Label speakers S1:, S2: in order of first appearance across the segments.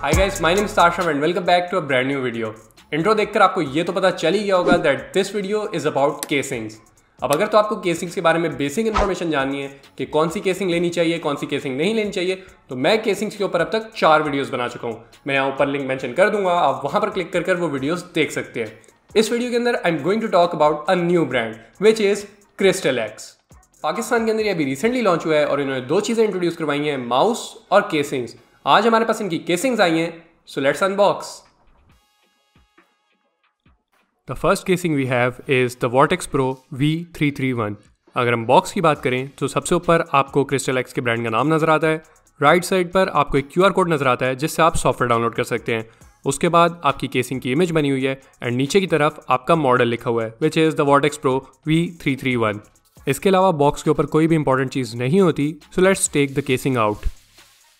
S1: Hi guys, my name is Tasham and welcome back to a brand new video. Intro देखकर आपको ये तो पता चल ही गया होगा that this video is about casings. अब अगर तो आपको केसिंग्स के बारे में बेसिक इन्फॉर्मेशन जाननी है कि कौन सी केसिंग लेनी चाहिए, कौन सी केसिंग नहीं लेनी चाहिए, तो मैं केसिंग्स के ऊपर अब तक 4 वीडियोस बना चुका हूँ। मैं यहाँ ऊपर लिंक मेंशन कर दूंगा, आप वहाँ पर क्लिक कर वो वीडियोस देख सकते हैं। इस वीडियो के अंदर I am going to talk about a new brand which is crystal X. Pakistan के अंदर ये अभी रिसेंटली लॉन्च हुआ है और इन्होंने 2 चीज़ें इंट्रोड्यूस करवाई हैं, माउस और केसिंग्स। आज हमारे पास इनकी केसिंग्स आई हैं, so let's unbox. The first casing we have is the Vortex Pro V331। अगर हम बॉक्स की बात करें तो सबसे ऊपर आपको क्रिस्टल एक्स के ब्रांड का नाम नजर आता है। राइट साइड पर आपको एक QR कोड नजर आता है जिससे आप सॉफ्टवेयर डाउनलोड कर सकते हैं। उसके बाद आपकी केसिंग की इमेज बनी हुई है एंड नीचे की तरफ आपका मॉडल लिखा हुआ है विच is the Vortex Pro V331। इसके अलावा बॉक्स के ऊपर कोई भी इंपॉर्टेंट चीज़ नहीं होती, so let's take the casing out.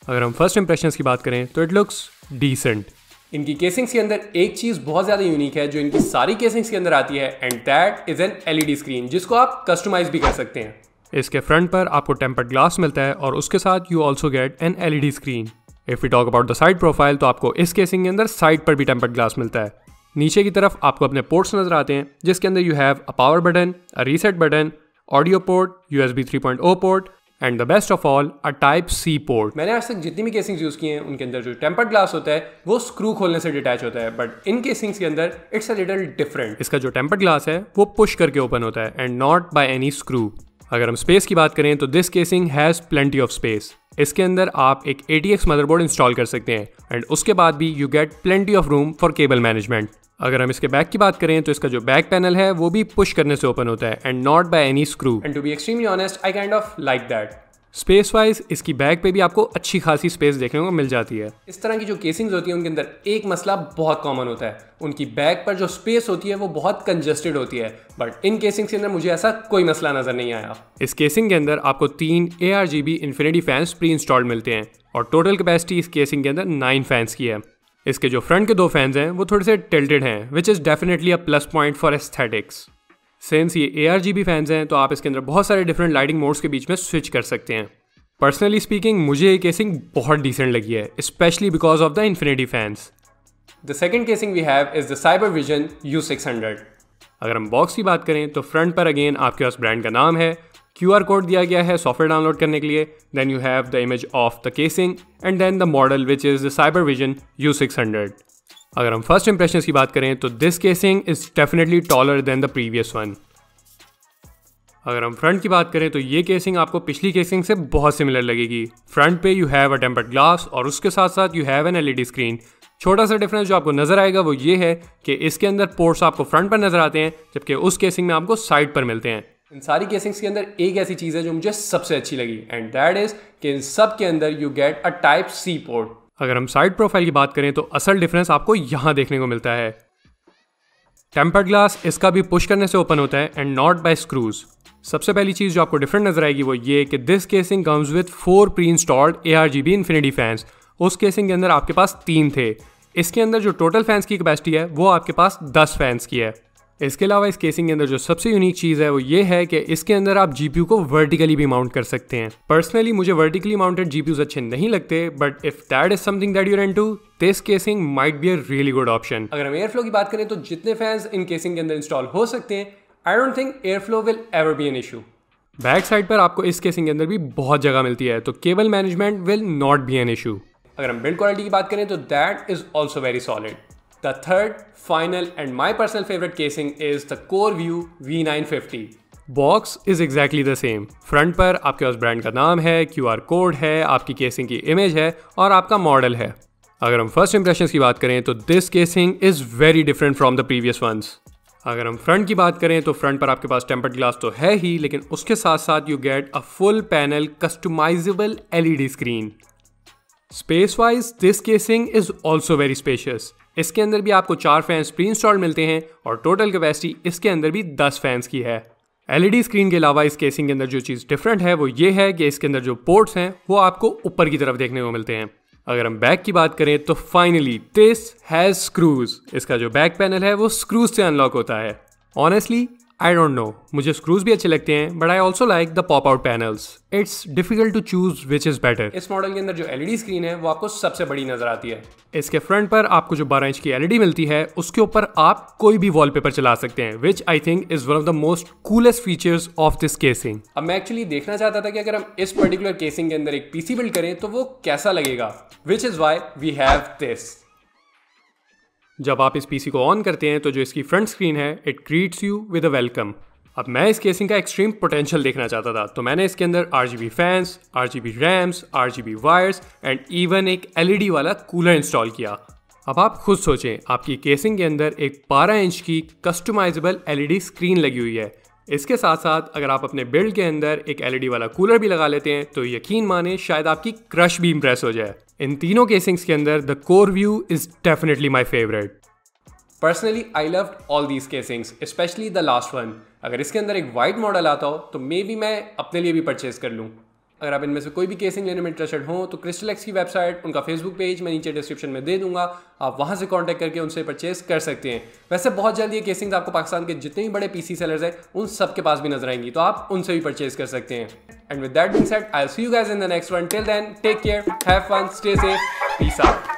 S1: अगर हम फर्स्ट इंप्रेशंस की बात करें तो इट लुक्स डिसेंट। इनकी केसिंग्स के अंदर एक चीज़ बहुत ज़्यादा यूनिक है जो इनकी सारी केसिंग्स के अंदर आती है and that is an LED screen जिसको आप कस्टमाइज भी कर सकते हैं। इसके फ्रंट पर आपको टेम्पर्ड ग्लास मिलता है और उसके साथ you also get an LED स्क्रीन। If we talk about the side profile तो आपको इस केसिंग के अंदर साइड पर भी टेम्पर्ड ग्लास मिलता है। नीचे की तरफ आपको अपने पोर्ट्स नजर आते हैं जिसके अंदर you have a power button, a reset button, audio port, USB 3.0 port and the best of all a type C port. मैंने आज तक जितनी भी केसिंग्स यूज़ की हैं उनके अंदर जो टेम्पर्ड ग्लास होता है वो स्क्रू खोलने से डिटैच होता है, बट इन केसिंग्स के अंदर इट्स अ लिटिल डिफरेंट। इसका जो टेम्पर्ड ग्लास है वो पुश करके ओपन होता है and not by any screw. अगर हम स्पेस की बात करें तो this casing has plenty of space. इसके अंदर आप एक ATX मदरबोर्ड इंस्टॉल कर सकते हैं एंड उसके बाद भी you get plenty of room for cable management. अगर हम इसके बैक की बात करें तो इसका जो बैक पैनल है वो भी पुश करने से ओपन होता है and not by any screw. And to be extremely honest I kind of like that. Space wise इसकी बैक पे भी आपको अच्छी खासी स्पेस देखने को मिल जाती है। इस तरह की जो केसिंग्स होती है उनके अंदर एक मसला बहुत कॉमन होता है, उनकी बैक पर जो स्पेस होती है वो बहुत कंजस्टेड होती है, बट इन केसिंग्स के अंदर मुझे ऐसा कोई मसला नजर नहीं आया। इस केसिंग के अंदर आपको 3 ARGB infinity fans pre installed मिलते हैं और टोटल कैपेसिटी इस केसिंग के अंदर 9 फैंस की है। इसके जो फ्रंट के 2 फैंस हैं वो थोड़े से टिल्टेड हैं which is definitely a plus point for aesthetics. Since ये ARGB फैंस हैं तो आप इसके अंदर बहुत सारे डिफरेंट लाइटिंग मोड्स के बीच में स्विच कर सकते हैं। पर्सनली स्पीकिंग मुझे ये केसिंग बहुत डिसेंट लगी है, specially because of the infinity fans. The second casing we have is the CyberVision U600। अगर हम बॉक्स की बात करें तो फ्रंट पर अगेन आपके पास ब्रांड का नाम है, QR कोड दिया गया है सॉफ्टवेयर डाउनलोड करने के लिए, then you have the image of the casing and then the model which is the CyberVision U600। अगर हम फर्स्ट इंप्रेशंस की बात करें तो this casing is definitely taller than the previous one. अगर हम फ्रंट की बात करें तो ये केसिंग आपको पिछली केसिंग से बहुत सिमिलर लगेगी। फ्रंट पे you have a tempered glass और उसके साथ साथ you have an LED screen. छोटा सा डिफरेंस जो आपको नजर आएगा वो ये है कि इसके अंदर पोर्ट्स आपको फ्रंट पर नजर आते हैं जबकि उस केसिंग में आपको साइड पर मिलते हैं। इन सारी केसिंग्स के अंदर एक ऐसी चीज़ है जो मुझे सबसे अच्छी लगी एंड दैट इज कि इन सब के अंदर you get a type C port. अगर हम साइड प्रोफाइल की बात करें तो असल डिफरेंस आपको यहाँ देखने को मिलता है। टेम्पर्ड ग्लास इसका भी पुश करने से ओपन होता है एंड नॉट बाय स्क्रूज। सबसे पहली चीज़ जो आपको डिफरेंट नजर आएगी वो ये कि this casing comes with 4 pre installed ARGB infinity fans. उस केसिंग के अंदर आपके पास 3 थे। इसके अंदर जो टोटल फैंस की कैपेसिटी है वो आपके पास 10 फैंस की है। इसके अलावा इस केसिंग के अंदर जो सबसे यूनिक चीज़ है वो ये है कि इसके अंदर आप GPU को वर्टिकली भी माउंट कर सकते हैं। पर्सनली मुझे वर्टिकली माउंटेड GPUs अच्छे नहीं लगते, but if that is something that you into, this casing might be a really good option. अगर हम एयर फ्लो की बात करें तो जितने फैंस इन केसिंग के अंदर इंस्टॉल हो सकते हैं, I don't think air flow will ever be an issue. Back side पर आपको इस केसिंग के अंदर भी बहुत जगह मिलती है तो cable management will not be an issue. अगर हम बिल्ड क्वालिटी की बात करें तो that is also very solid. The third, final and my personal favourite casing is the CoreView V950। Box is exactly the same. Front पर आपके पास brand का नाम है, QR कोड है, आपकी केसिंग की इमेज है और आपका मॉडल है। अगर हम फर्स्ट इंप्रेशंस की बात करें तो this casing is very different from the previous ones. अगर हम फ्रंट की बात करें तो फ्रंट पर आपके पास टेम्पर्ड ग्लास तो है ही, लेकिन उसके साथ साथ you get a full panel customizable LED स्क्रीन। Space wise this casing is also very spacious. इसके अंदर भी आपको 4 फैंस प्री इंस्टॉल्ड मिलते हैं और टोटल कैपेसिटी इसके अंदर भी 10 फैंस की है। LED स्क्रीन के अलावा इस केसिंग के अंदर जो चीज़ डिफरेंट है वो ये है कि इसके अंदर जो पोर्ट्स हैं वो आपको ऊपर की तरफ देखने को मिलते हैं। अगर हम बैक की बात करें तो फाइनली दिस हैज़ स्क्रूज। इसका जो बैक पैनल है वो स्क्रूज से अनलॉक होता है। ऑनेस्टली आई डोंट नो, मुझे स्क्रूज भी अच्छे लगते हैं but I also like the pop out panels. It's difficult to choose which is better. इस मॉडल के अंदर जो एलईडी स्क्रीन है वो आपको सबसे बड़ी नजर आती है। इसके फ्रंट पर आपको जो 12 इंच की एलईडी मिलती है उसके ऊपर आप कोई भी वॉलपेपर चला सकते हैं, which I think is one of the most coolest features of this casing. अब मैं एक्चुअली देखना चाहता था कि अगर हम इस पर्टिकुलर केसिंग के अंदर एक पीसी बिल्ड करें तो वो कैसा लगेगा, which is why we have this. जब आप इस पीसी को ऑन करते हैं तो जो इसकी फ्रंट स्क्रीन है it greets you with a welcome. अब मैं इस केसिंग का एक्सट्रीम पोटेंशियल देखना चाहता था तो मैंने इसके अंदर RGB fans, RGB RAMs, RGB wires and even एक LED वाला कूलर इंस्टॉल किया। अब आप खुद सोचें, आपकी केसिंग के अंदर एक 12 इंच की कस्टमाइजेबल LED स्क्रीन लगी हुई है। इसके साथ साथ अगर आप अपने बिल्ड के अंदर एक LED वाला कूलर भी लगा लेते हैं तो यकीन माने शायद आपकी क्रश भी इंप्रेस हो जाए। इन तीनों केसिंग्स के अंदर the core view is definitely my favourite. Personally I loved all these casings, specially the last one. अगर इसके अंदर एक वाइट मॉडल आता हो तो मे बी मैं अपने लिए भी परचेज कर लूँ। अगर आप इनमें से कोई भी केसिंग लेने में इंटरेस्टेड हो तो क्रिस्टल एक्स की वेबसाइट, उनका फेसबुक पेज मैं नीचे डिस्क्रिप्शन में दे दूंगा, आप वहां से कांटेक्ट करके उनसे परचेज कर सकते हैं। वैसे बहुत जल्दी ये केसिंग्स आपको पाकिस्तान के जितने भी बड़े पीसी सेलर्स हैं उन सब के पास भी नजर आएंगी, तो आप उनसे भी परचेज कर सकते हैं। And with that being said, I will see you guys in the next one. Till then take care, have fun, stay safe, peace out.